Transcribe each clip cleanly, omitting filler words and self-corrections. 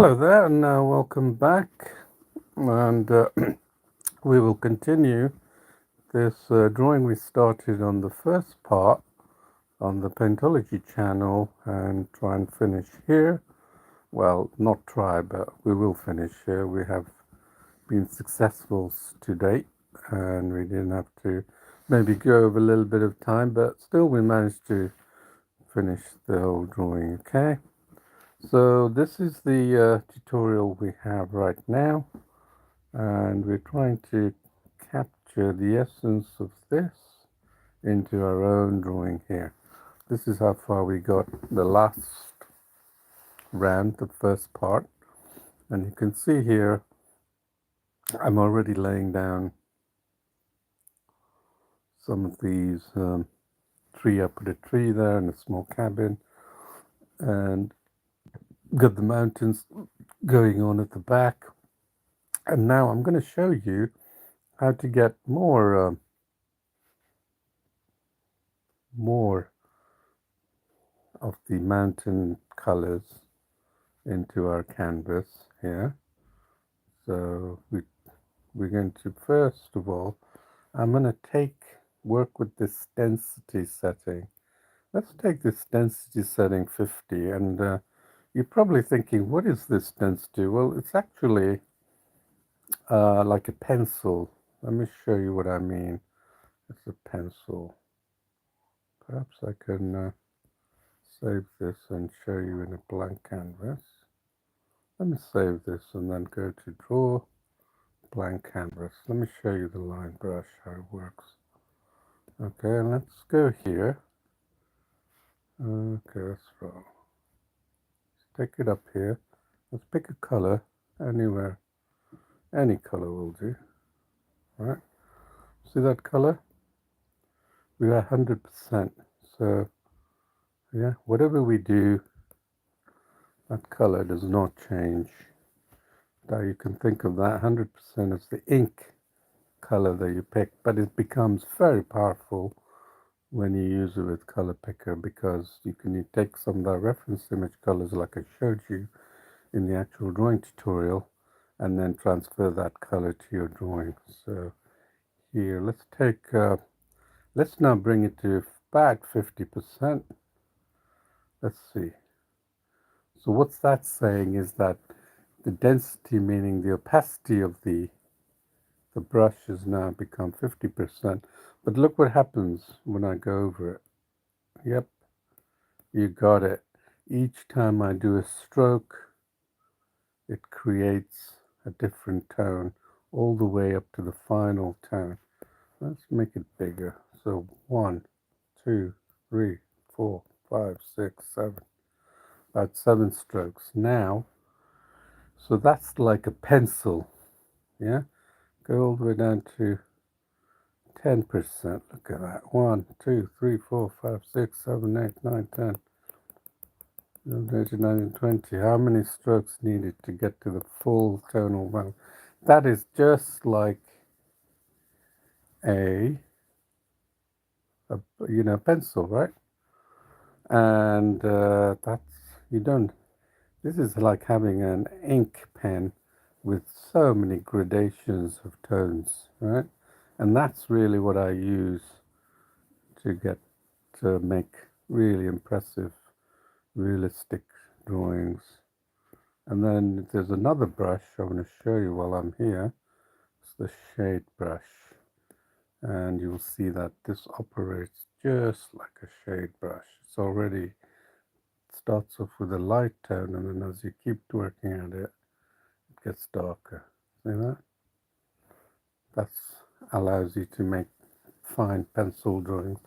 Hello there, and welcome back. And we will continue this drawing we started on the first part on the Paintology channel and try and finish here. Well, not try, but we will finish here. We have been successful to date, and we didn't have to maybe go over a little bit of time, but still we managed to finish the whole drawing, okay? So this is the tutorial we have right now, and we're trying to capture the essence of this into our own drawing here. This is how far we got the last round, the first part, and you can see here I'm already laying down some of these tree. I put a tree there and a small cabin, and got the mountains going on at the back. And now I'm going to show you how to get more of the mountain colors into our canvas here. So we're going to, first of all, I'm going to work with this density setting. Let's take this density setting 50, and you're probably thinking, what is this density? Well, it's actually like a pencil. Let me show you what I mean. It's a pencil. Perhaps I can save this and show you in a blank canvas. Let me save this and then go to draw blank canvas. Let me show you the line brush, how it works. Okay, let's go here. Okay, that's wrong. Let's take it up here. Let's pick a color anywhere. Any color will do. Right? See that color? We are 100%. So yeah, whatever we do, that color does not change. Now you can think of that 100% as the ink color that you pick, but it becomes very powerful when you use it with color picker, because you can take some of the reference image colors like I showed you in the actual drawing tutorial and then transfer that color to your drawing. So here, let's now bring it to about 50%. Let's see. So what's that saying is that the density, meaning the opacity of the brush, has now become 50%. But look what happens when I go over it. Yep, you got it. Each time I do a stroke, it creates a different tone all the way up to the final tone. Let's make it bigger. So 1, 2, 3, 4, 5, 6, 7. About 7 strokes. Now, so that's like a pencil. Yeah? Go all the way down to 10%. Look at that. 1, 2, 3, 4, 5, 6, 7, 8, 9, 10. 11, 20. How many strokes needed to get to the full tonal value? That is just like a pencil, right? And that's, you don't, this is like having an ink pen with so many gradations of tones, right? And that's really what I use to make really impressive, realistic drawings. And then there's another brush I want to show you while I'm here. It's the shade brush. And you'll see that this operates just like a shade brush. It's already starts off with a light tone, and then as you keep working at it, it gets darker. See that? That allows you to make fine pencil drawings.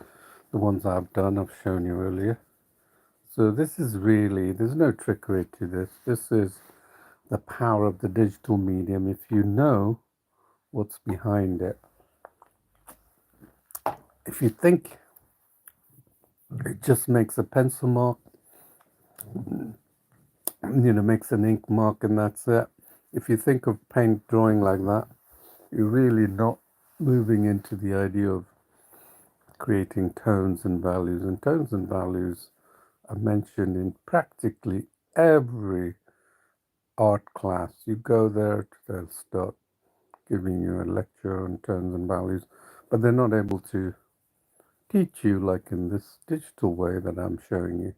The ones I've done, I've shown you earlier. So this is really, there's no trickery to this. This is the power of the digital medium if you know what's behind it. If you think it just makes a pencil mark, makes an ink mark and that's it. If you think of paint drawing like that, you're really not moving into the idea of creating tones and values. And tones and values are mentioned in practically every art class. You go there, they'll start giving you a lecture on tones and values, but they're not able to teach you like in this digital way that I'm showing you,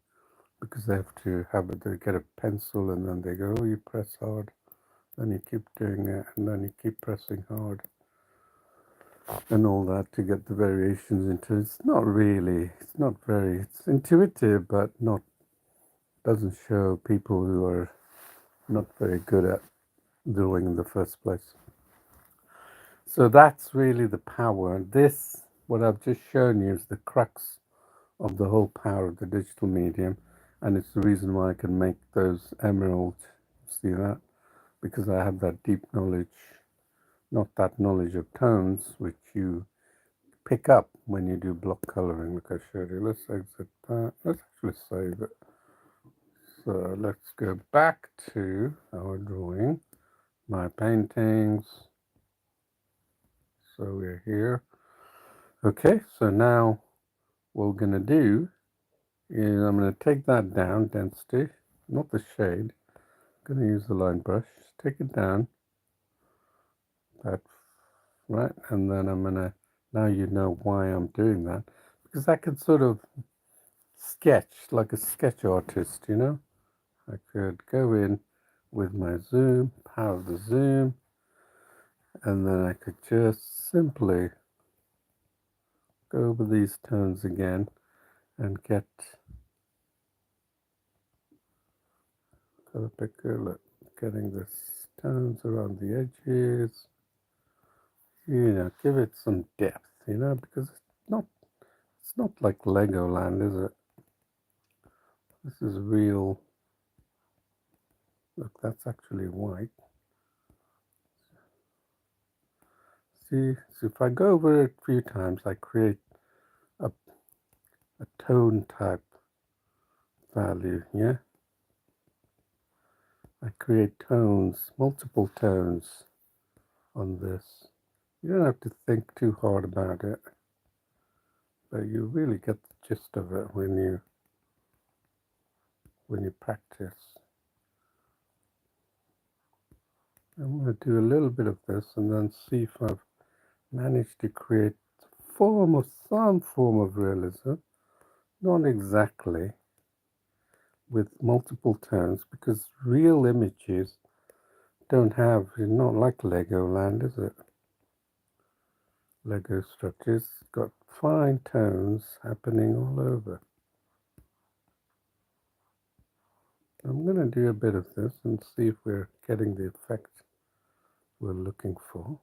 because they have to have it. They get a pencil and then they go, oh, you press hard, then you keep doing it, and then you keep pressing hard, and all that to get the variations into. It's not really. It's not very. It's intuitive, but not doesn't show people who are not very good at drawing in the first place. So that's really the power. This, what I've just shown you, is the crux of the whole power of the digital medium, and it's the reason why I can make those emeralds. See that? Because I have that deep knowledge, not that knowledge of tones, which you pick up when you do block coloring, like I showed you. Let's exit that. Let's actually save it. So let's go back to our drawing, my paintings. So we're here. Okay, so now what we're going to do is I'm going to take that down, density, not the shade. I'm going to use the line brush, take it down, that, right, and then I'm going to, now you know why I'm doing that, because I could sort of sketch like a sketch artist, you know. I could go in with my zoom, power of the zoom, and then I could just simply go over these tones again and get color picker, look, getting the tones around the edges, you know, give it some depth, you know, because it's not like Legoland, is it? This is real. Look, that's actually white. See, so if I go over it a few times, I create a tone type value, yeah? I create tones, multiple tones on this. You don't have to think too hard about it, but you really get the gist of it when you practice. I'm going to do a little bit of this and then see if I've managed to create some form of realism, not exactly with multiple tones, because real images don't have, it's not like Legoland, is it? Lego structures got fine tones happening all over. I'm going to do a bit of this and see if we're getting the effect we're looking for.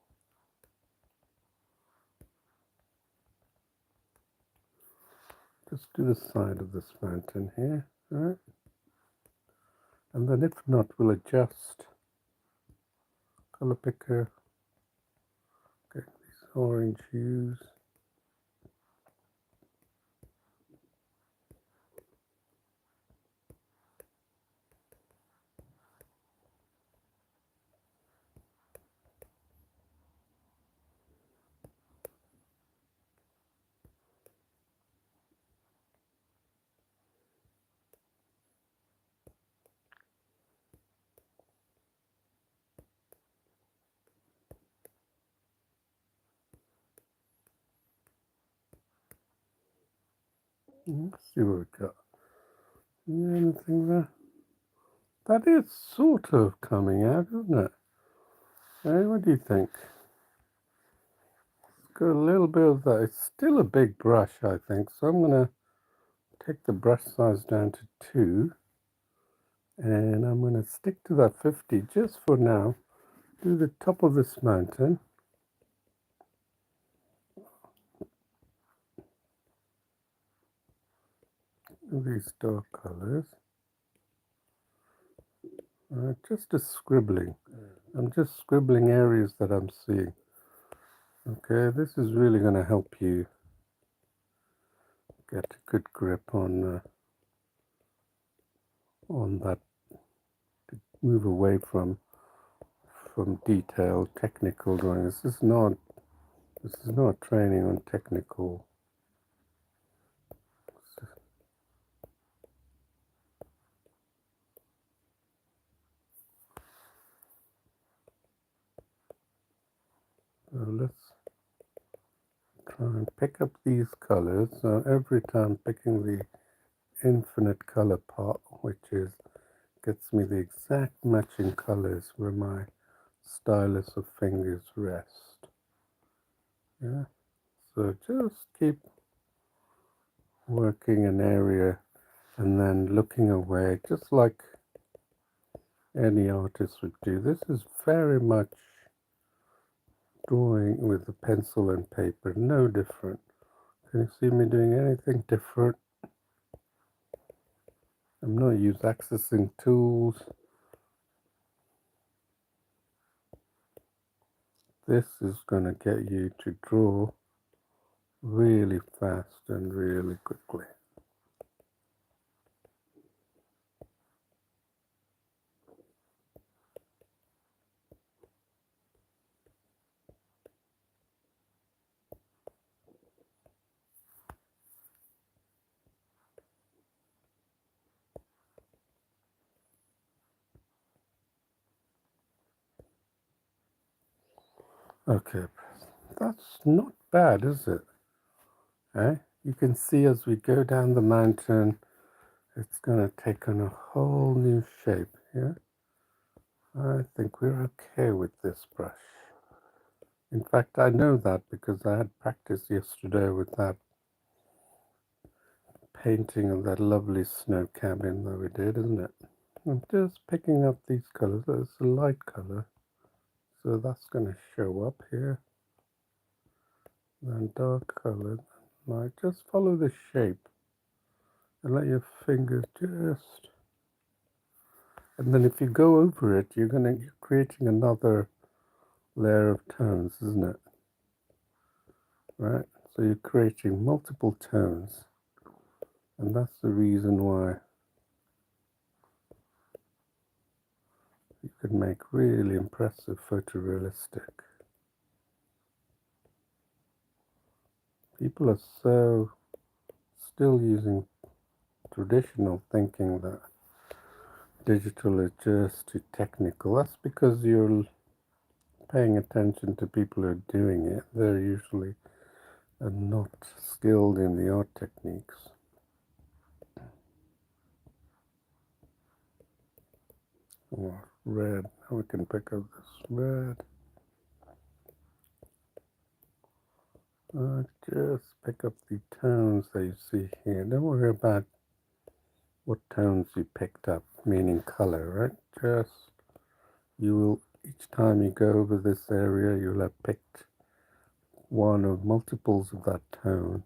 Just do the side of this mountain here, right? And then if not, we'll adjust color picker, get these orange hues. Let's see what we got. Anything there? That is sort of coming out, isn't it? Hey, what do you think? It's got a little bit of that. It's still a big brush, I think. So I'm going to take the brush size down to 2. And I'm going to stick to that 50 just for now. Do the top of this mountain. These dark colors. Just a scribbling. I'm just scribbling areas that I'm seeing. Okay, this is really going to help you get a good grip on that. Move away from detailed technical drawing. This is not training on technical. pick up these colors. So every time picking the infinite color part, which is gets me the exact matching colors where my stylus of fingers rest. Yeah, so just keep working an area and then looking away, just like any artist would do. This is very much drawing with a pencil and paper, no different. Can you see me doing anything different? I'm not using accessing tools. This is going to get you to draw really fast and really quickly. Okay, that's not bad, is it? Eh? You can see as we go down the mountain, it's going to take on a whole new shape here. I think we're okay with this brush. In fact, I know that because I had practice yesterday with that painting of that lovely snow cabin that we did, isn't it? I'm just picking up these colors. It's a light color, so that's going to show up here. Then dark color, light. Just follow the shape and let your fingers just. And then if you go over it, you're creating another layer of tones, isn't it? Right? So you're creating multiple tones, and that's the reason why you can make really impressive photorealistic. People are so still using traditional thinking that digital is just too technical. That's because you're paying attention to people who are doing it. They're usually not skilled in the art techniques. Oh, red. Now we can pick up this red. Just pick up the tones that you see here. Don't worry about what tones you picked up, meaning color, right? Just you will, each time you go over this area, you'll have picked one of multiples of that tone.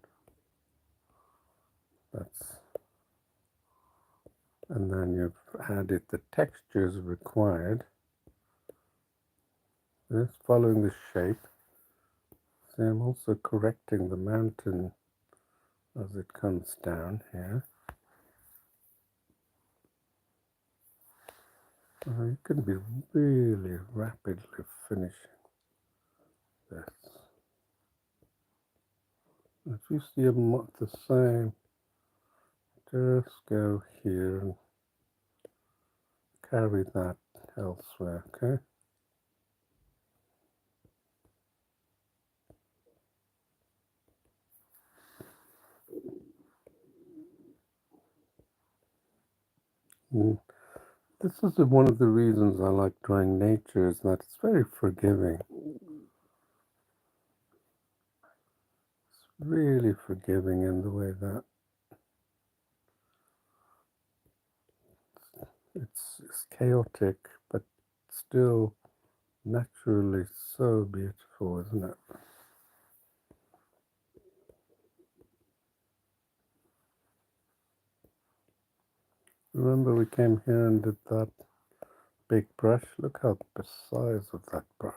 And then you've added the textures required. Just following the shape. See, I'm also correcting the mountain as it comes down here. You can be really rapidly finishing this. If you see them the same, just go here and carry that elsewhere, okay? And this is one of the reasons I like drawing nature, is that it's very forgiving. It's really forgiving in the way that it's chaotic, but still naturally so beautiful, isn't it? Remember we came here and did that big brush? Look how the size of that brush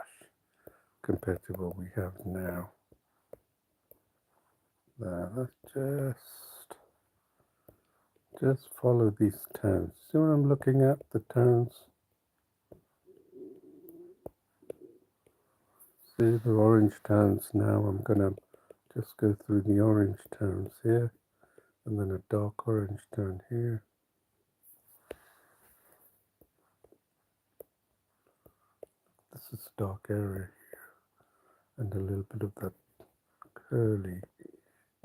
compared to what we have now. There, let's just follow these tones. See what I'm looking at? The tones. See the orange tones now. I'm gonna just go through the orange tones here, and then a dark orange tone here. This is a dark area here, and a little bit of that curly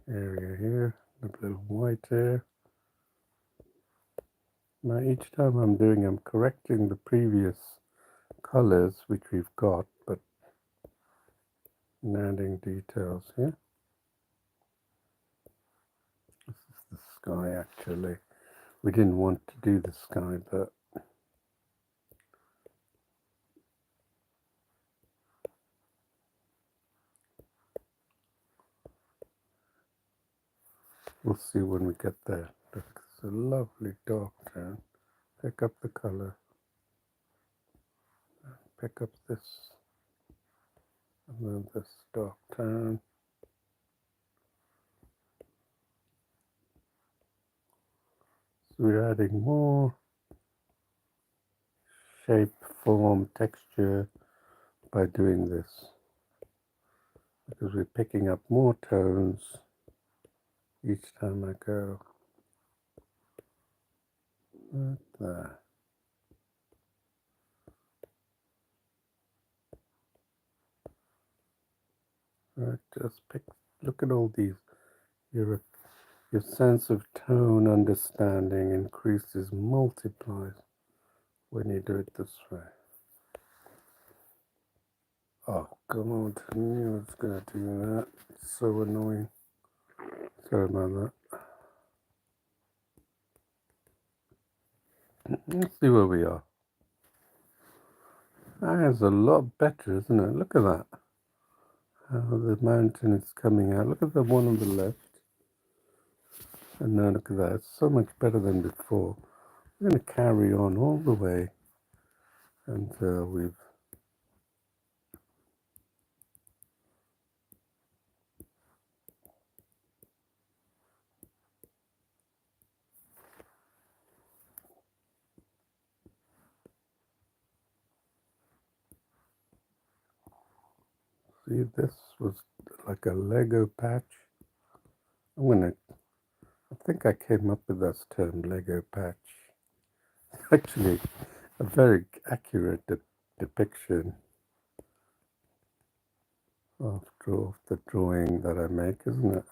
area here, a little white here. Now each time I'm doing, I'm correcting the previous colors which we've got, but adding details here. This is the sky actually. We didn't want to do the sky, but we'll see when we get there. It's a lovely dark tone. Pick up the color. Pick up this. And then this dark tone. So we're adding more shape, form, texture by doing this. Because we're picking up more tones each time I go. Right there. Right, just look at all these. Your sense of tone understanding increases, multiplies when you do it this way. Oh, come on, I knew I was going to do that. It's so annoying. Sorry about that. Let's see where we are. That is a lot better, isn't it? Look at that. How the mountain is coming out. Look at the one on the left. And now look at that. It's so much better than before. We're going to carry on all the way until we've see, this was like a Lego patch. I think I came up with this term, Lego patch. Actually, a very accurate depiction of the drawing that I make, isn't it?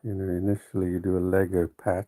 You know, initially you do a Lego patch.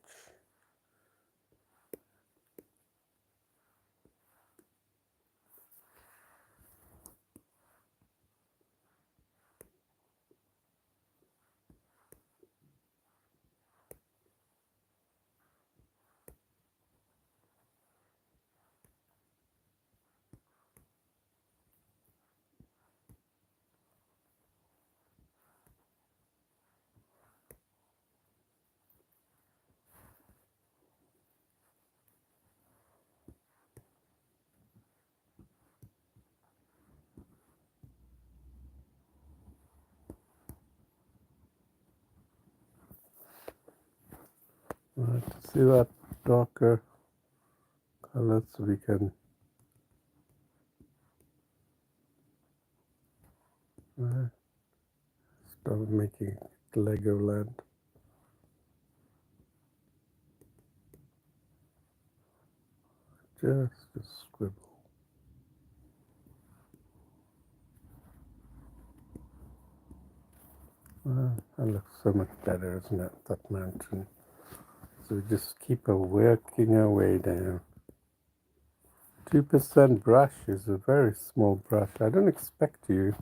Right, see that darker color so we can start making Legoland. Just a scribble. That looks so much better, isn't it? That mountain. So we just keep working our way down. 2% brush is a very small brush. I don't expect you.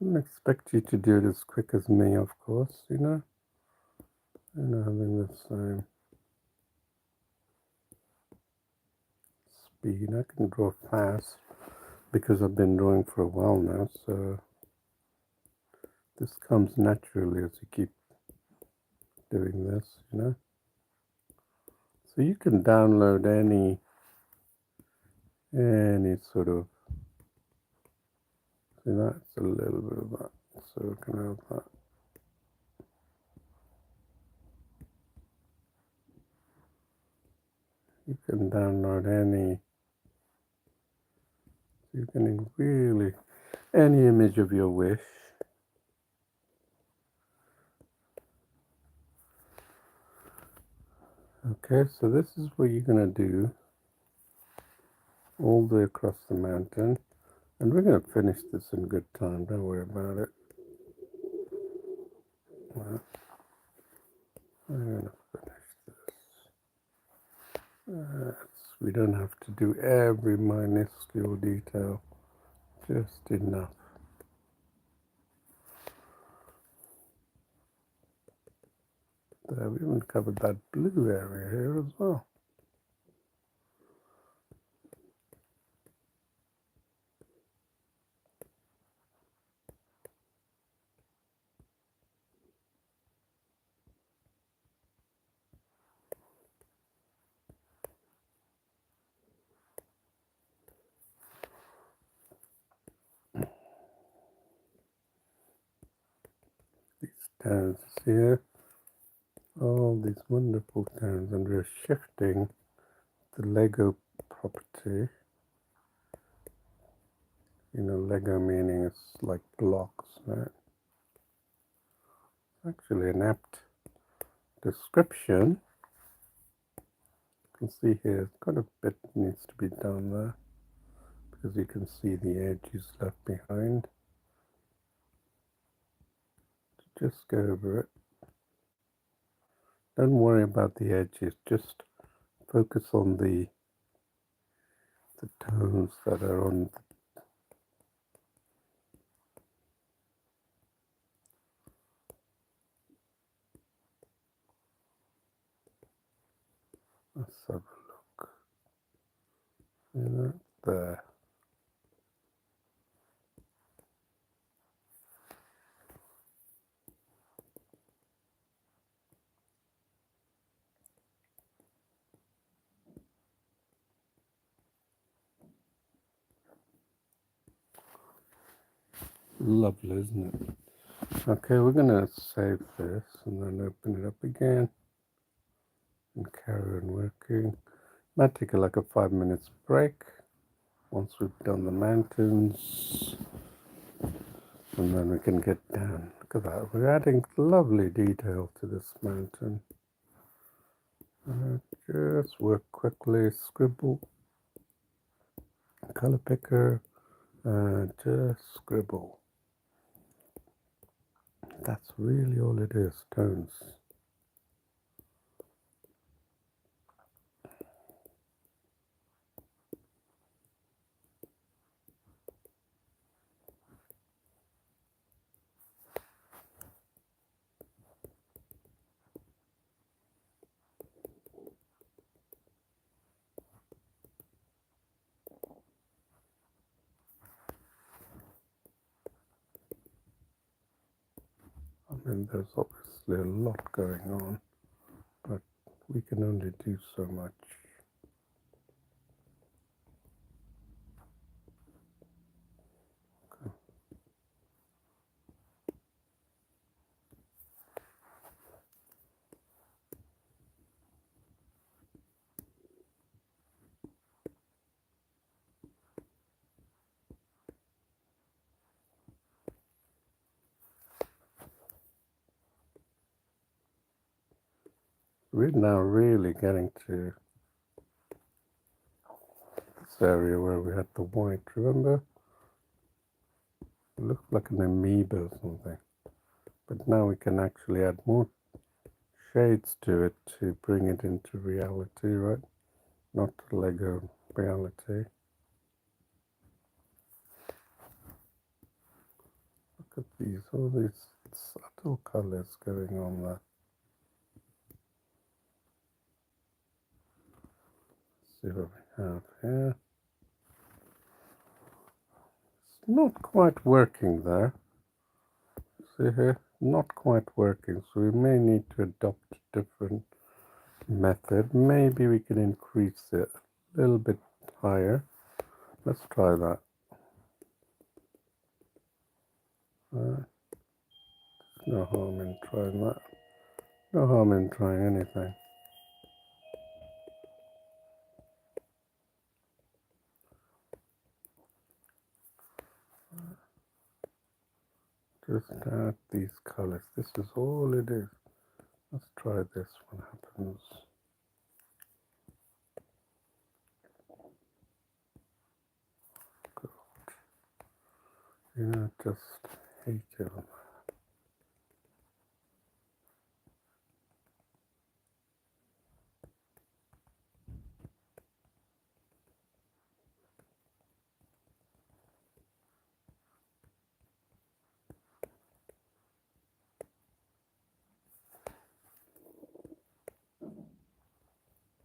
I don't expect you to do it as quick as me, of course, you know. And having the same speed. I can draw fast because I've been drawing for a while now, so this comes naturally as you keep doing this, you know. So you can download any sort of, see that's a little bit of that, so we can have that. You can download any, you can really, any image of your wish. Okay, so this is what you're going to do all the way across the mountain. And we're going to finish this in good time, don't worry about it. Well, I'm going to finish this. We don't have to do every minuscule detail, just enough. There, we even covered that blue area here as well. These towns here, all these wonderful towns, and we're shifting the Lego property. You know, Lego meaning it's like blocks, right? Actually an apt description. You can see here, quite a bit needs to be done there, because you can see the edges left behind. Just go over it. Don't worry about the edges, just focus on the tones that are on let's have a look. You know, there. Lovely, isn't it? Okay, we're gonna save this and then open it up again and carry on working. Might take like a 5 minutes break once we've done the mountains, and then we can get down. Look at that, we're adding lovely detail to this mountain. Just work quickly, scribble, color picker, and just scribble. That's really all it is, tones. I mean, there's obviously a lot going on, but we can only do so much. Okay. We're now really getting to this area where we had the white, remember? It looked like an amoeba or something. But now we can actually add more shades to it to bring it into reality, right? Not Lego reality. Look at these, all these subtle colors going on there. Let's see what we have here. It's not quite working there. See here, not quite working, so we may need to adopt a different method. Maybe we can increase it a little bit higher. Let's try that. There's no harm in trying that. No harm in trying anything. Just add these colors. This is all it is. Let's try this. What happens? God. You know, just hate it.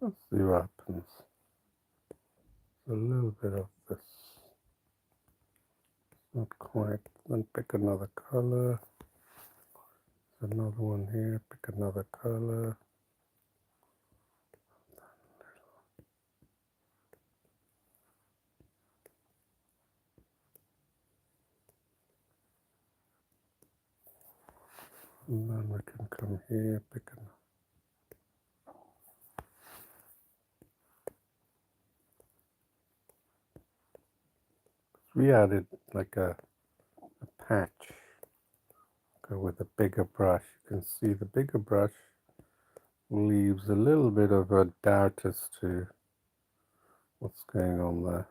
Let's see what happens. A little bit of this. Not quite. Then pick another color. Another one here. Pick another color. And then we can come here, pick another. We added like a patch. Go with a bigger brush. You can see the bigger brush leaves a little bit of a doubt as to what's going on there.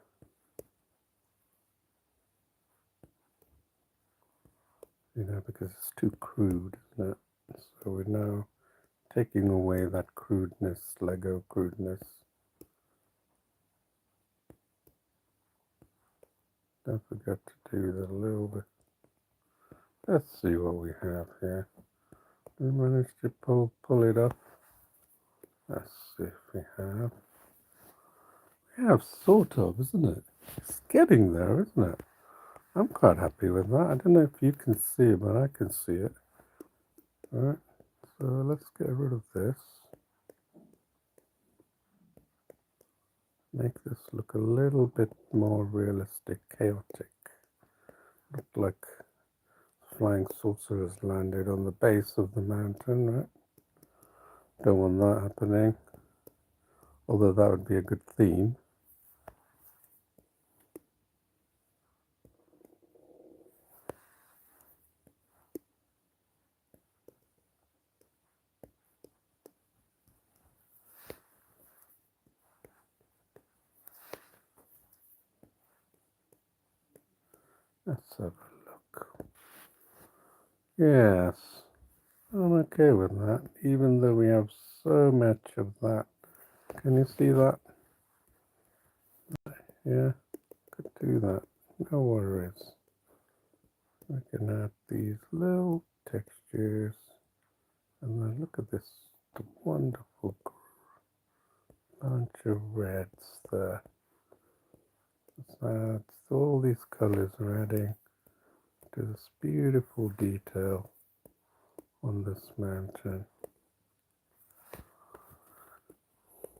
You know, because it's too crude, isn't it? So we're now taking away that crudeness, Lego crudeness. Don't forget to do that a little bit. Let's see what we have here. We managed to pull it up. Let's see if we have. We have sort of, isn't it? It's getting there, isn't it? I'm quite happy with that. I don't know if you can see it, but I can see it. Alright, so let's get rid of this. Make this look a little bit more realistic, chaotic. Look like flying saucers landed on the base of the mountain, right? Don't want that happening. Although that would be a good theme. Let's have a look. Yes, I'm okay with that, even though we have so much of that. Can you see that? Yeah, could do that. No worries. We can add these little textures. And then look at this wonderful bunch of reds there. So all these colors are adding to this beautiful detail on this mountain.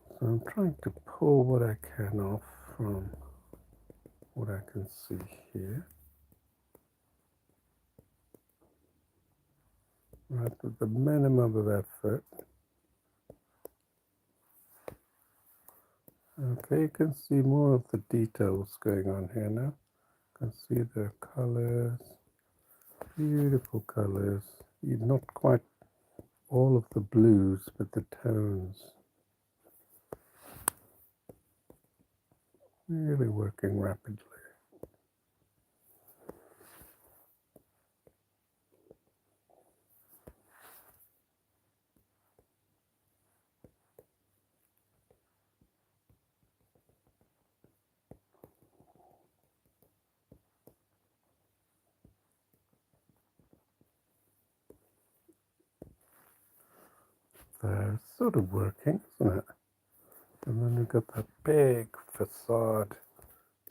So I'm trying to pull what I can off from what I can see here. Right, with the minimum of effort. Okay, you can see more of the details going on here now. You can see the colors, beautiful colors. Not quite all of the blues, but the tones. Really working rapidly. They're sort of working, isn't it? And then we've got that big facade,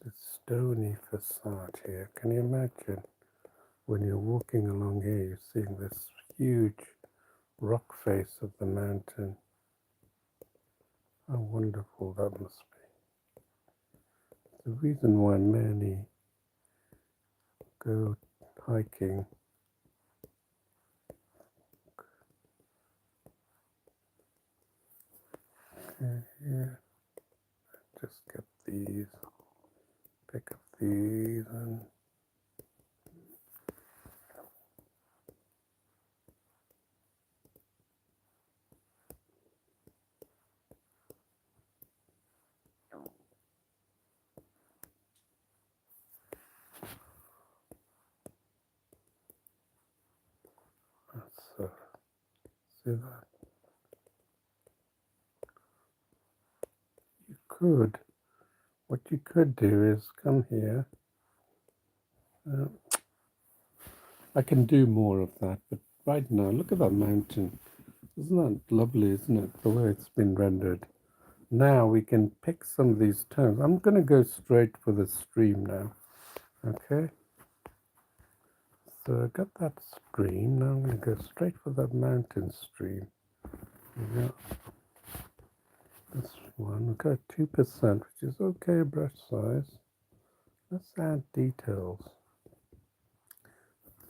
this stony facade here. Can you imagine when you're walking along here, you're seeing this huge rock face of the mountain? How wonderful that must be. The reason why many go hiking here. Just get these, pick up these, and See that? You could, what you could do is come here. I can do more of that, but right now, look at that mountain. Isn't that lovely, isn't it, the way it's been rendered? Now we can pick some of these tones. I'm going to go straight for the stream now. Okay. So I got that stream. Now I'm going to go straight for that mountain stream. Yeah. This one, we've got 2%, which is okay brush size. Let's add details.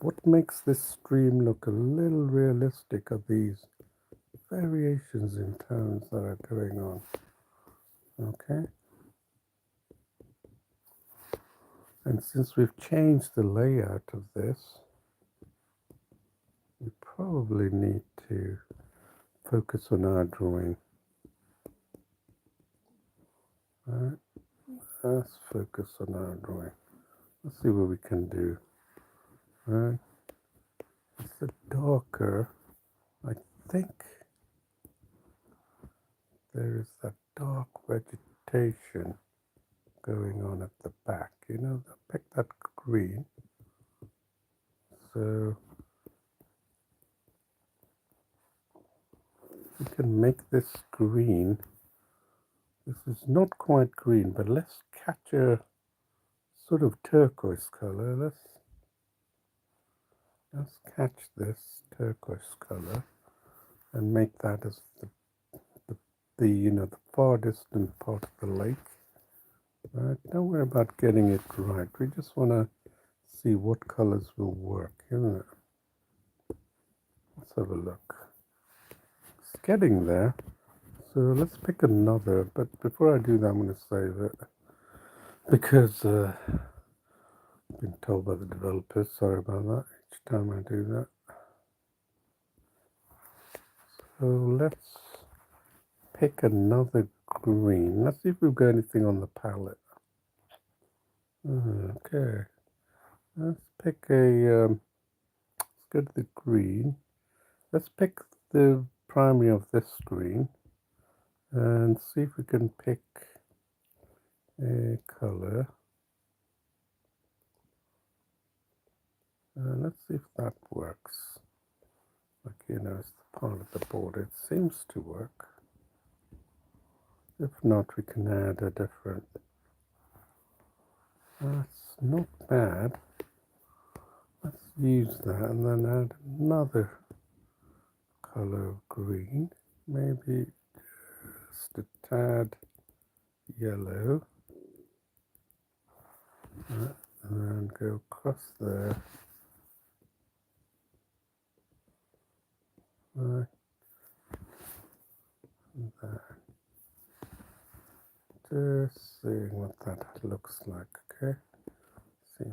What makes this stream look a little realistic are these variations in tones that are going on. Okay. And since we've changed the layout of this, we probably need to focus on our drawing. Alright, let's focus on our drawing. Let's see what we can do. Right, it's a darker, I think there is that dark vegetation going on at the back. You know, pick that green. So we can make this green. This is not quite green, but let's catch a sort of turquoise color. Let's catch this turquoise color and make that as the you know, the far distant part of the lake. Right? Don't worry about getting it right. We just want to see what colors will work, isn't it? Let's have a look. It's getting there. So let's pick another, but before I do that, I'm going to save it because I've been told by the developers, sorry about that, each time I do that. So let's pick another green. Let's see if we've got anything on the palette. Okay, let's pick a, let's go to the green. Let's pick the primary of this green and see if we can pick a color. Let's see if that works. Like, you know, it's the part of the border. It seems to work. If not, we can add a different. That's not bad. Let's use that and then add another color of green. Maybe just a tad yellow. And then go across there. Like that. Just seeing what that looks like, okay? See,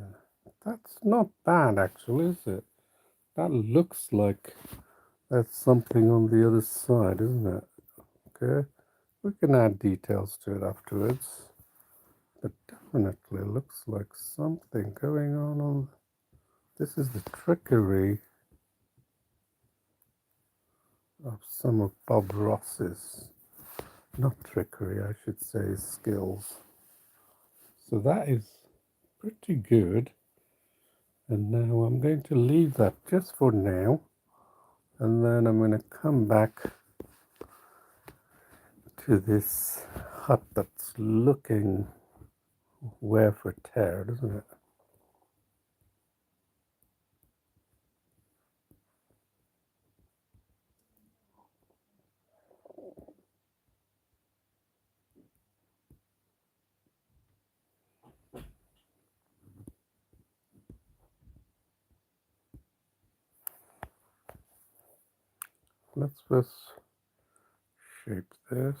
that's not bad actually, is it? That looks like that's something on the other side, isn't it? Okay, we can add details to it afterwards, but definitely looks like something going on. This is the trickery of some of Bob Ross's, not trickery, I should say, skills. So that is pretty good. And now I'm going to leave that just for now. And then I'm going to come back to this hut that's looking wear for tear, doesn't it? Let's first shape this.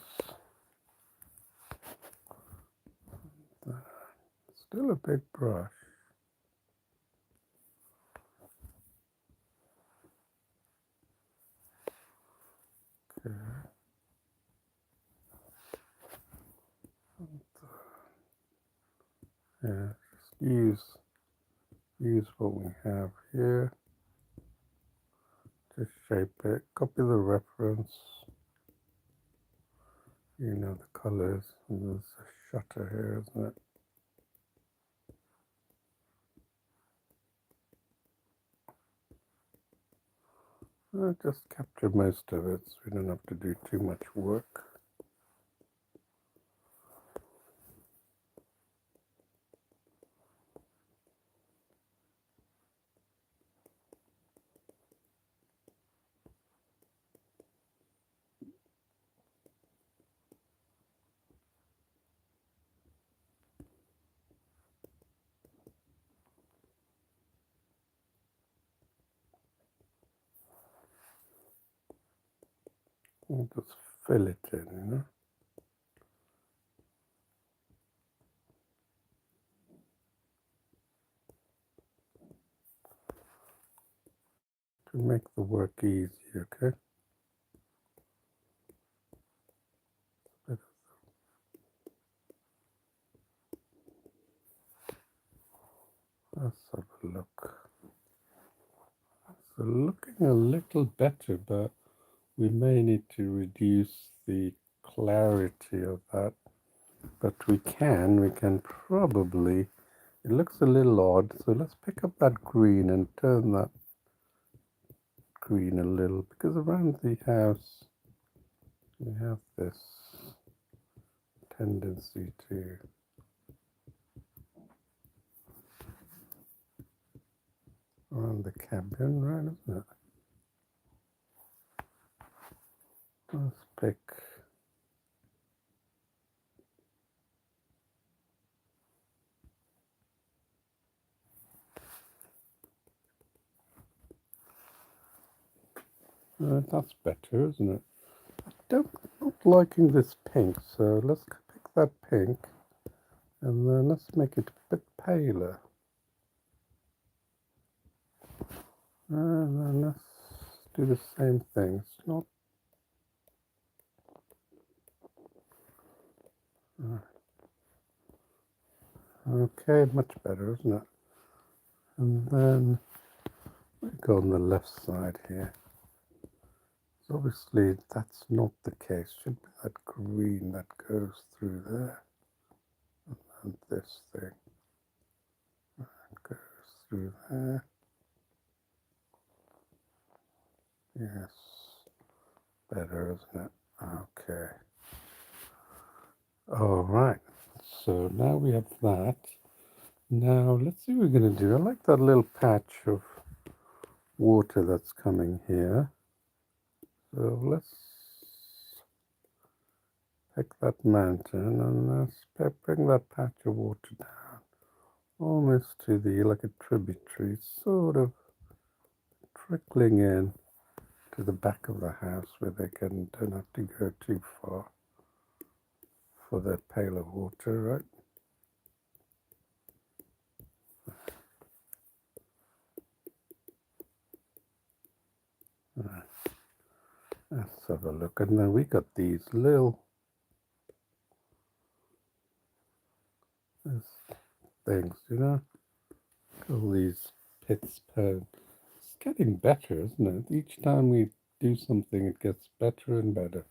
Still a big brush. Okay. Yeah, just use what we have here. Just shape it, copy the reference, you know the colors, and there's a shutter here, isn't it? Just capture most of it so we don't have to do too much work. And just fill it in, you know. To make the work easy, okay? Let's have a look. So looking a little better, but we may need to reduce the clarity of that. But we can probably, it looks a little odd, so let's pick up that green and turn that green a little, because around the house we have this tendency to around the cabin, right, isn't it? Let's pick that's better, isn't it? Not liking this pink, so let's pick that pink and then let's make it a bit paler. And then let's do the same thing. It's not okay, much better, isn't it? And then we go on the left side here. So obviously that's not the case. Should be that green that goes through there. And this thing that goes through there. Yes. Better, isn't it? Okay. All right. So now we have that. Now let's see what we're going to do. I like that little patch of water that's coming here. So let's pick that mountain and let's bring that patch of water down almost to the, like a tributary, sort of trickling in to the back of the house where they don't have to go too far for their pail of water, right? Let's have a look. And then we got these little things, you know, all these pits per. It's getting better, isn't it? Each time we do something, it gets better and better.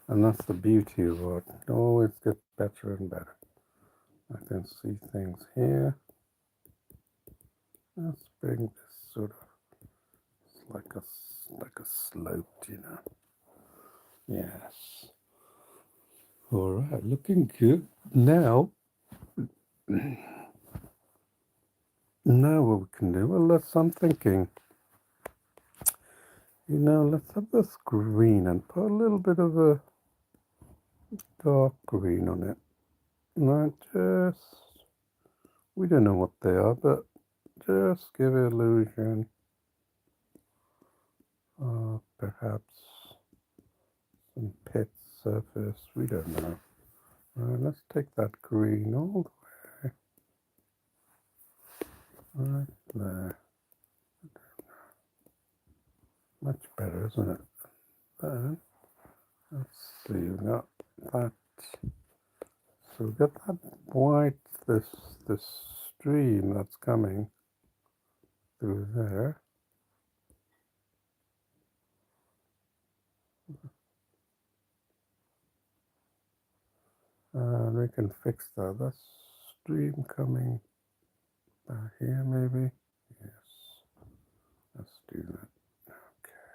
And that's the beauty of art. It always gets better and better. I can see things here. Let's bring this sort of, it's like a slope, you know. Yes. All right, looking good. Now what we can do, well, I'm thinking, you know, let's have this green and put a little bit of a dark green on it. Not just, we don't know what they are, but just give it illusion of perhaps some pit surface. We don't know. Let's take that green all the way right there. Much better, isn't it? Then let's see, we got that. So we got that white, this stream that's coming through there. We can fix that. That's stream coming back here, maybe. Yes, let's do that. Okay.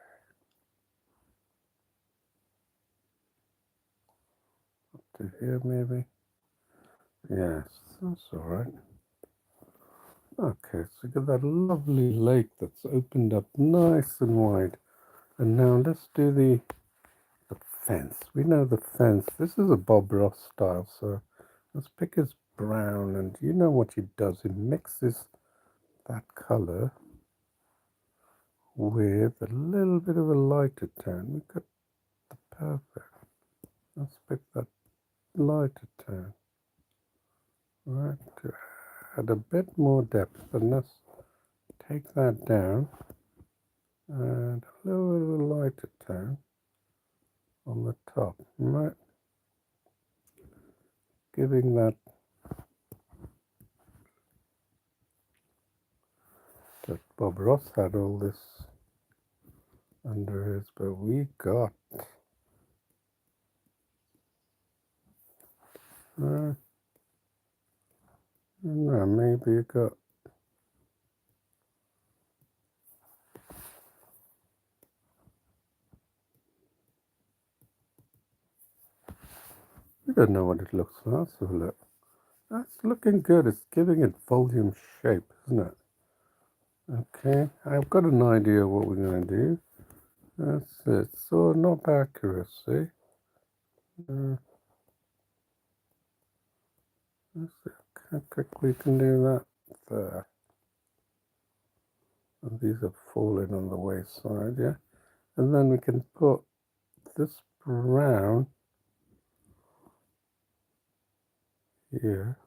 Up to here, maybe. Yes, that's all right. Okay, so we got that lovely lake that's opened up nice and wide. And now let's do the fence. We know the fence. This is a Bob Ross style, so let's pick his brown. And you know what he does? He mixes that color with a little bit of a lighter tone. We got the perfect. Let's pick that lighter tone. Right, to add a bit more depth. And let's take that down. And a little bit of a lighter tone on the top. Right. Giving that Bob Ross had all this under his, but we got no, maybe you got we don't know what it looks like. Let's have a look. That's looking good. It's giving it volume shape, isn't it? Okay, I've got an idea what we're going to do. That's it. So not accuracy. Let's see how quickly we can do that. There. And these are falling on the wayside, yeah. And then we can put this brown here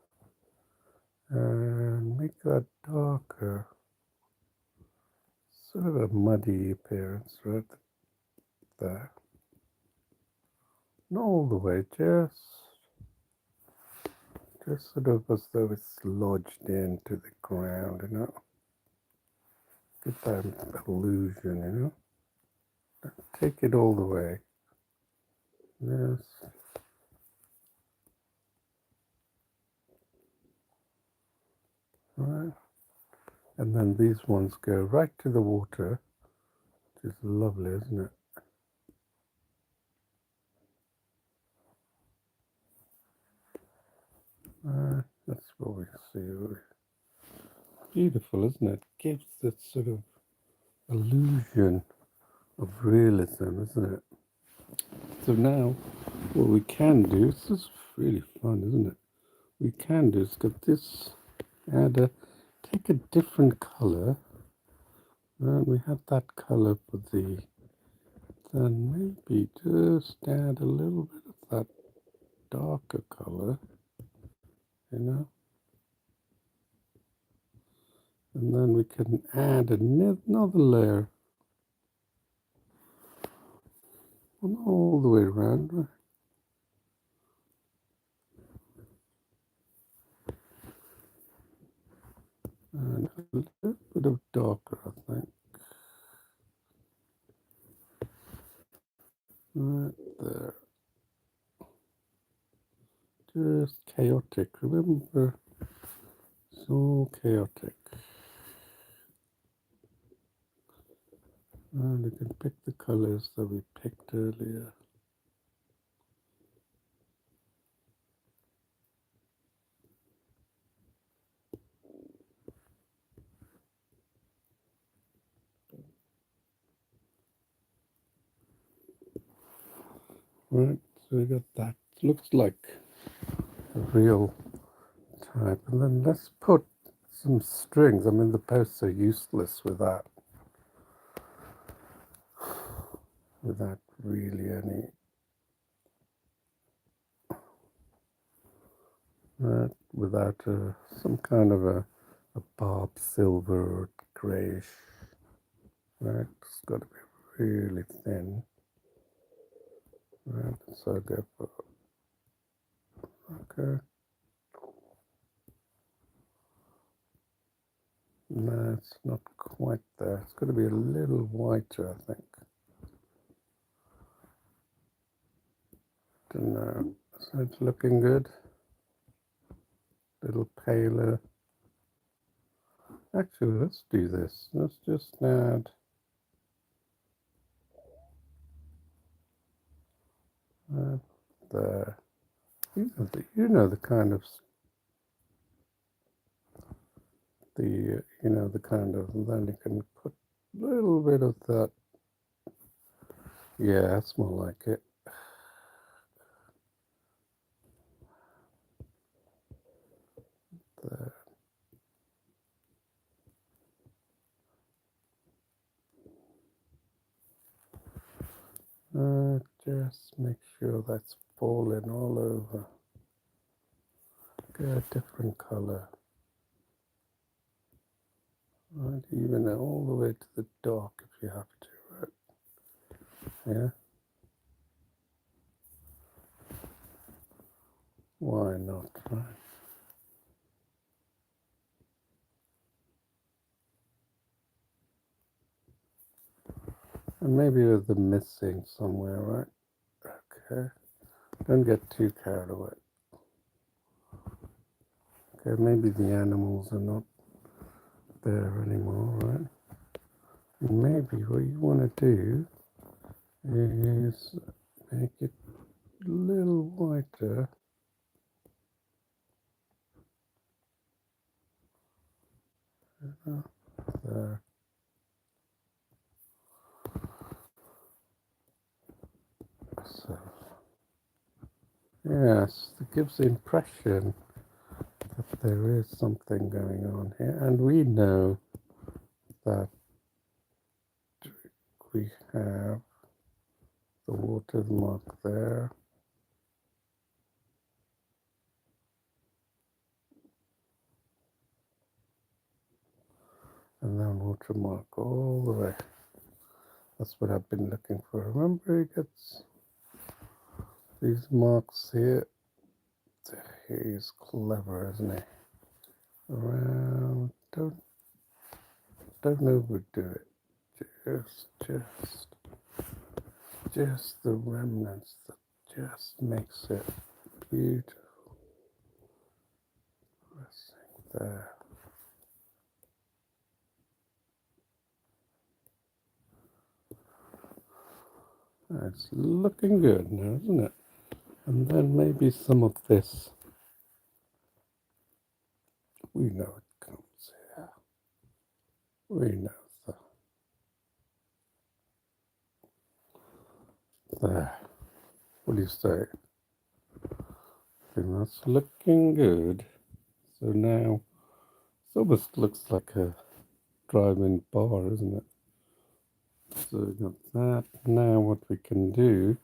and make that darker. Sort of a muddy appearance right there. Not all the way, just sort of as though it's lodged into the ground, you know. Get that illusion, you know. Take it all the way. Yes. Right. And then these ones go right to the water, which is lovely, isn't it? That's what we see. Beautiful, isn't it? Gives this sort of illusion of realism, isn't it? So now, what we can do, this is really fun, isn't it? We can do is get this, take a different color, and we have that color for then maybe just add a little bit of that darker color, you know, and then we can add another layer, well, not all the way around, right? And a little bit of darker, I think. Right there. Just chaotic. Remember, it's all chaotic. And you can pick the colors that we picked earlier. Right, so we got that. Looks like a real type. And then let's put some strings. I mean, the posts are useless without really any. Without some kind of a barb silver or grayish. Right, it's got to be really thin. Right, so I go for okay. No, it's not quite there. It's got to be a little whiter, I think. Don't know. So it's looking good. Little paler. Actually, let's do this. Let's just add there. You know the kind of the kind of, and then you can put a little bit of that. Yeah, that's more like it. There. Just make sure that's falling all over. Get a different color. Right, even all the way to the dark if you have to, right? Yeah? Why not, right? And maybe there's the missing somewhere, right? Okay. Don't get too carried away. Okay, maybe the animals are not there anymore, right? And maybe what you want to do is make it a little whiter. There. So, yes, it gives the impression that there is something going on here, and we know that we have the watermark there, and then watermark all the way. That's what I've been looking for. Remember, he gets these marks here. He's clever, isn't he? Around, don't overdo it. Just the remnants that just makes it beautiful. Pressing there. It's looking good now, isn't it? And then maybe some of this. We know it comes here. We know that. There. What do you say? I think that's looking good. So now it almost looks like a drive-in bar, isn't it? So we've got that. Now what we can do,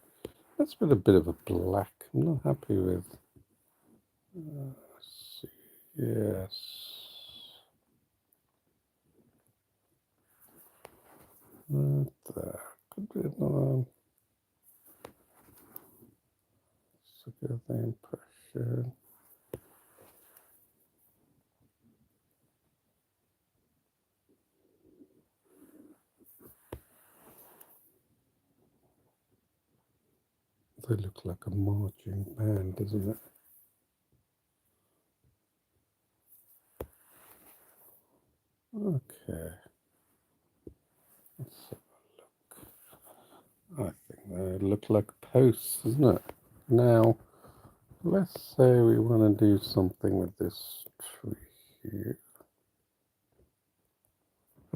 let's put a bit of a black. I'm not happy with. Let's see. Yes. Right there. Could be another. So get the impression. They look like a marching band, doesn't it? Okay. Let's have a look. I think they look like posts, isn't it? Now, let's say we want to do something with this tree here.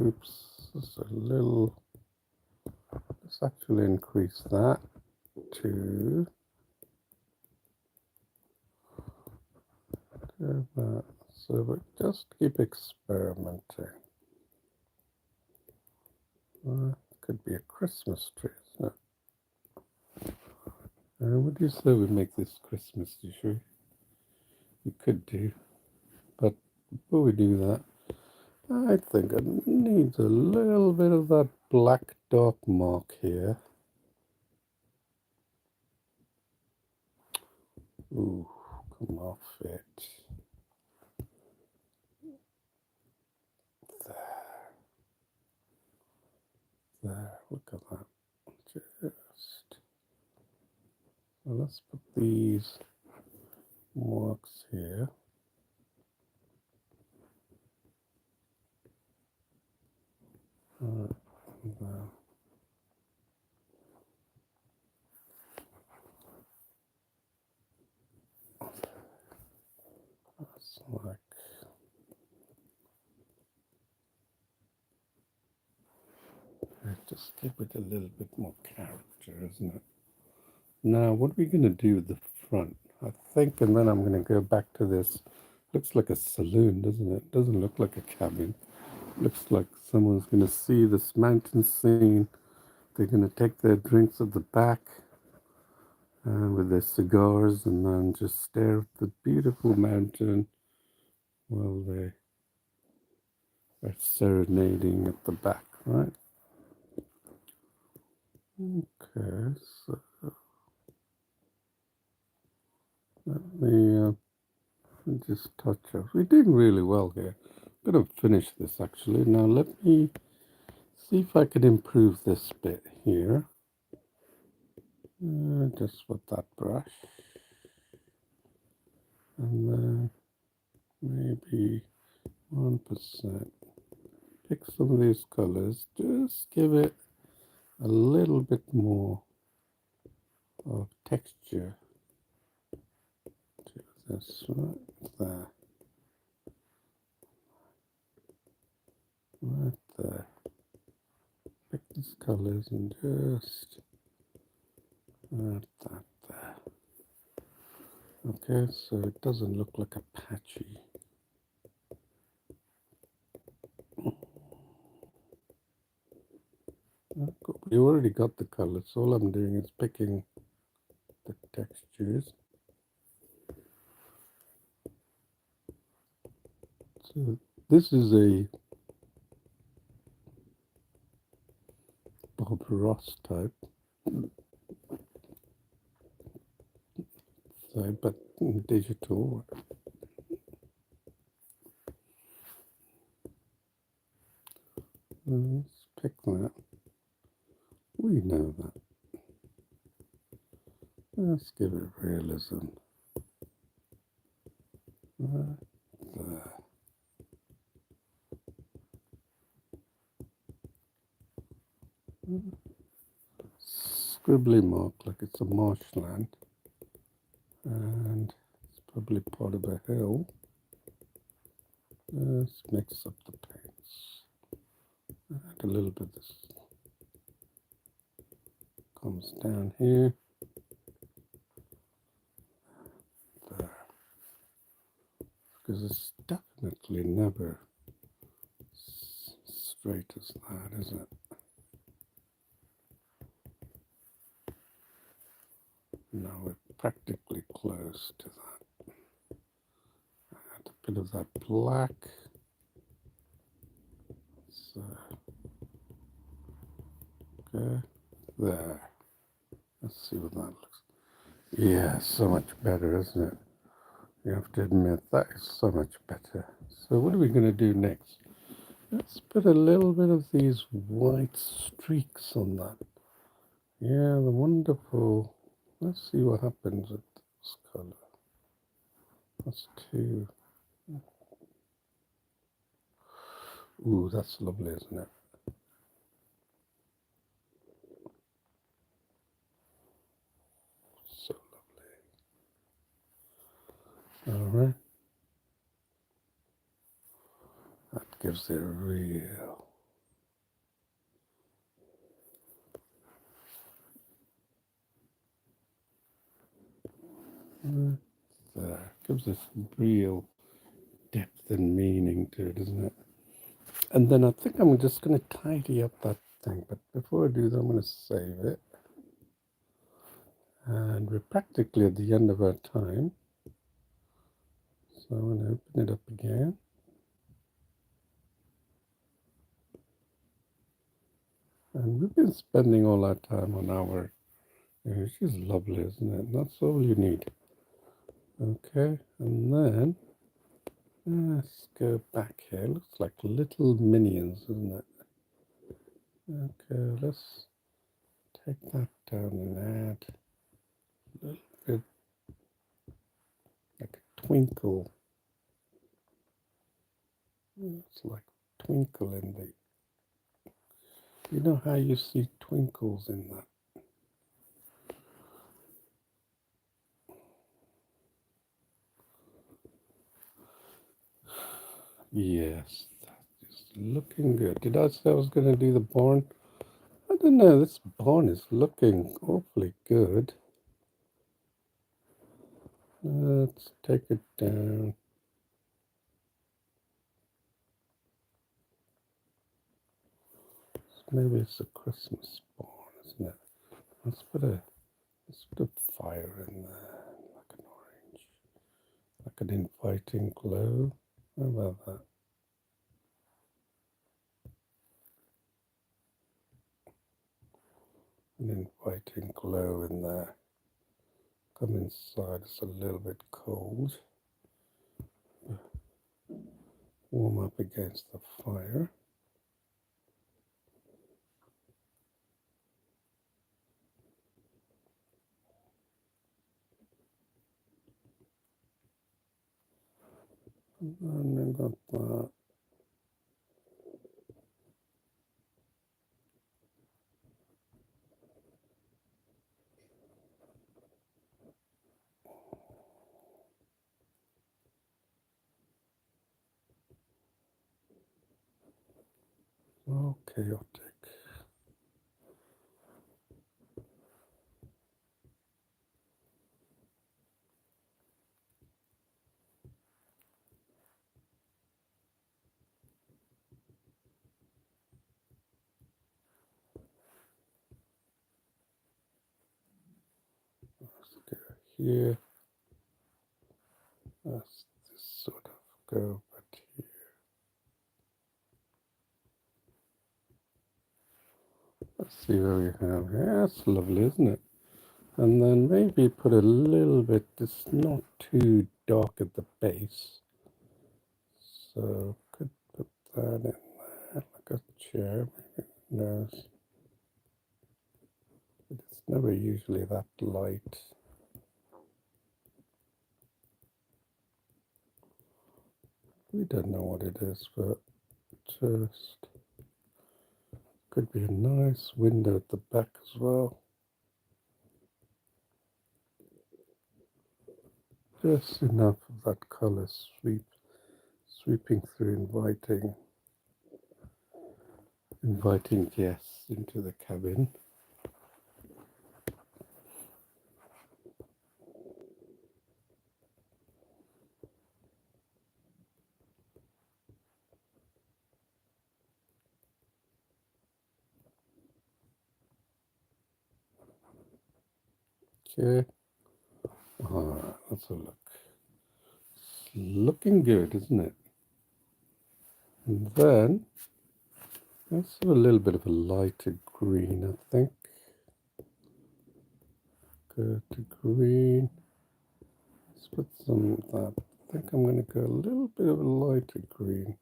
Oops, just a little. Let's actually increase that to that. So we just keep experimenting. Could be a Christmas tree, isn't it? What do you say we make this Christmas tree? We could do, but before we do that, I think it needs a little bit of that black dark mark here. Ooh, come off it. There, look at that. Just, well, let's put these here. That's like, just give it a little bit more character, isn't it? Now, what are we going to do with the front? I think, and then I'm going to go back to this. Looks like a saloon, doesn't it? Doesn't look like a cabin. Looks like someone's going to see this mountain scene. They're going to take their drinks at the back with their cigars and then just stare at the beautiful mountain while they are serenading at the back, right? Okay, so let me just touch up. We're doing really well here. I'm going to finish this actually. Now let me see if I can improve this bit here. Just with that brush. And then maybe 1%. Pick some of these colors. Just give it a little bit more of texture to this right there. Right there. Pick these colors and just add that there. Okay, so it doesn't look like a patchy. We already got the colors, so all I'm doing is picking the textures. So this is a Bob Ross type, so, but digital. Let's pick that. We know that. Let's give it realism. Right there. Scribbly mark like it's a marshland, and it's probably part of a hill. Let's mix up the paints. Add a little bit of this. Comes down here. There. Because it's definitely never straight as that, is it? No, we're practically close to that. Add a bit of that black. So, okay, there. Let's see what that looks. Yeah, so much better, isn't it? You have to admit that is so much better. So what are we going to do next? Let's put a little bit of these white streaks on that. Yeah, the wonderful. Let's see what happens with this color. That's two. Ooh, that's lovely, isn't it? So lovely. All right. That gives it a real. There. Gives this real depth and meaning to it, isn't it? And then I think I'm just going to tidy up that thing. But before I do that, I'm going to save it. And we're practically at the end of our time. So I'm going to open it up again. And we've been spending all our time on our, she's lovely, isn't it? That's all you need. Okay, and then let's go back here. Looks like little minions, isn't it? Okay, let's take that down and add a little bit like a twinkle. It's like twinkle in the... You know how you see twinkles in that? Yes, that's looking good. Did I say I was going to do the barn? I don't know, this barn is looking awfully good. Let's take it down. Maybe it's a Christmas barn, isn't it? Let's put a fire in there, like an orange, like an inviting glow. How about that? An inviting glow in there. Come inside, it's a little bit cold. Warm up against the fire. And then I got that. Oh, chaotic. Let's go here. Let's just sort of go but here. Let's see what we have here. That's lovely, isn't it? And then maybe put a little bit, it's not too dark at the base. So could put that in there, like a chair, maybe. No, it's never usually that light. We don't know what it is, but just could be a nice window at the back as well. Just enough of that color sweeping through, inviting guests into the cabin. Okay. Alright, let's have a look. It's looking good, isn't it? And then let's have a little bit of a lighter green, I think. Go to green. Let's put some of that. I think I'm going to go a little bit of a lighter green.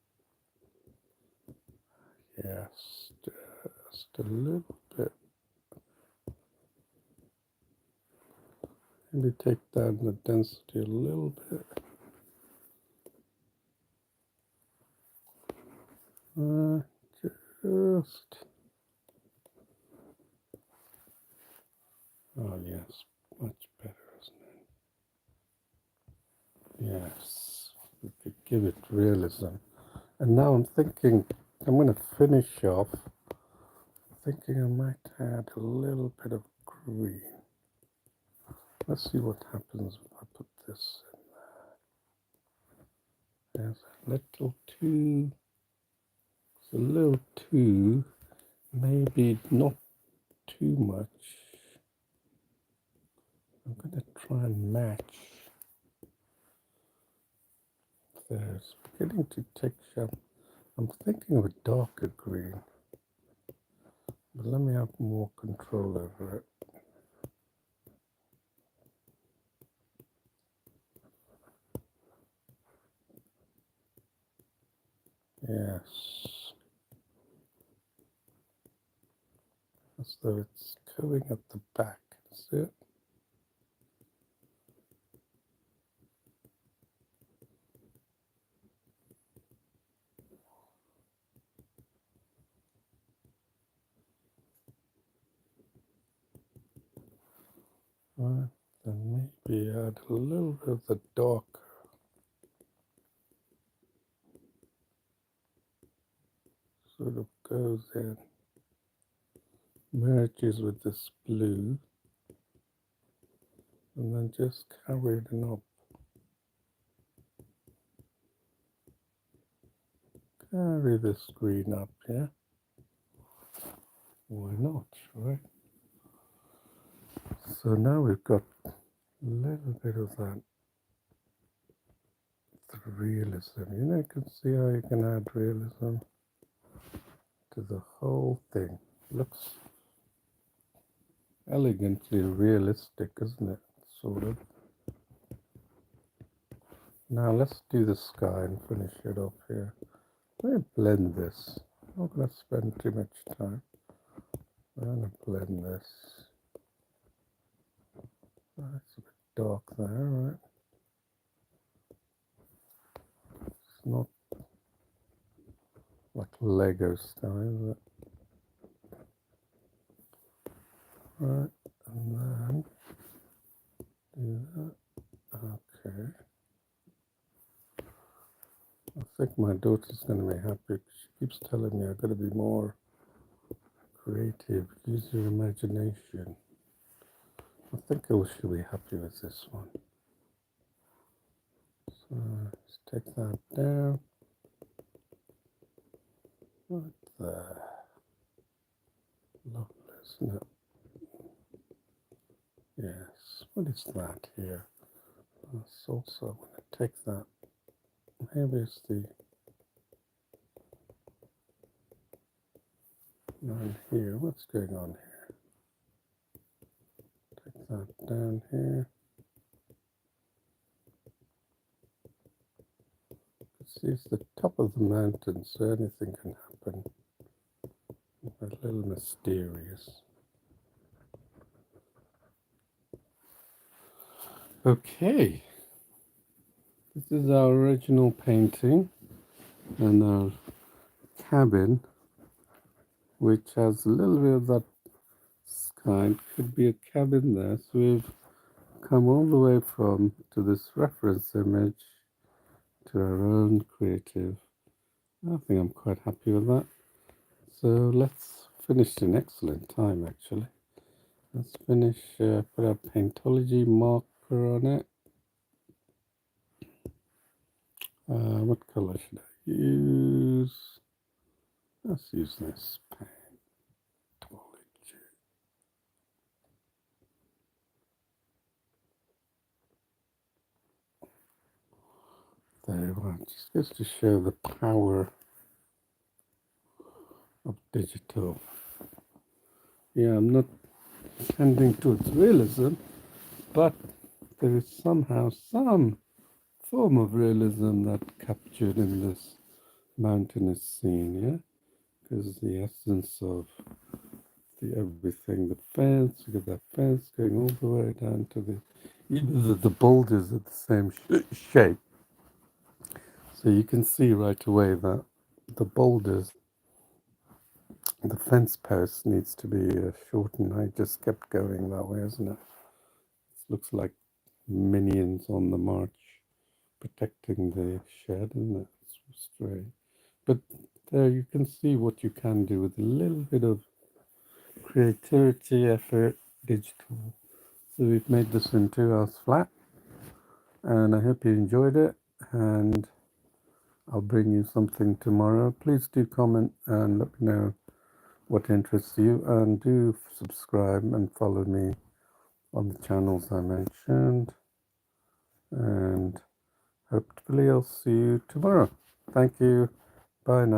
Yes, just a little bit. Maybe take down the density a little bit. Just. Oh, yes, much better, isn't it? Yes, we could give it realism. And now I'm thinking, I'm going to finish off thinking I might add a little bit of green. Let's see what happens if I put this in there. There's a little too, it's a little too, maybe not too much. I'm going to try and match. There's beginning to take shape. I'm thinking of a darker green, but let me have more control over it. Yes. As though it's going at the back. See it? Right, then maybe add a little bit of the dark. Sort of goes in, merges with this blue, and then just carry it up. Carry this green up, yeah? Why not, right? So now we've got a little bit of that realism. You know, you can see how you can add realism to the whole thing. Looks elegantly realistic, isn't it? Sort of. Now let's do the sky and finish it off here. Let me blend this. I'm not going to spend too much time. I'm going to blend this. It's a bit dark there, right? It's not like Lego style, but right, and then do that. Okay. I think my daughter's going to be happy. She keeps telling me I've got to be more creative, use your imagination. I think she'll be happy with this one. So let's take that down. Right there. Lovely, isn't it? Yes. What is that here? That's also, I'm going to take that. Maybe it's the line here. What's going on here? Take that down here. See, it's the top of the mountain, so anything can happen. A little mysterious. Okay. This is our original painting and our cabin, which has a little bit of that sky. It could be a cabin there. So we've come all the way to this reference image to our own creative. I think I'm quite happy with that. So let's finish in excellent time, actually. Let's finish, put our Paintology marker on it. What color should I use? Let's use this Paintology. There we are. Just goes to show the power of digital. Yeah, I'm not tending towards realism, but there is somehow some form of realism that captured in this mountainous scene, yeah? Because the essence of everything, the fence, you got that fence going all the way down to even the boulders are the same shape. So you can see right away that the boulders, the fence post needs to be shortened. I just kept going that way, isn't it? It looks like minions on the march protecting the shed, isn't it? It's strange. But there you can see what you can do with a little bit of creativity, effort, digital. So we've made this in 2 hours flat, and I hope you enjoyed it, and I'll bring you something tomorrow. Please do comment and let me know what interests you, and do subscribe and follow me on the channels I mentioned, and hopefully I'll see you tomorrow. Thank you. Bye now.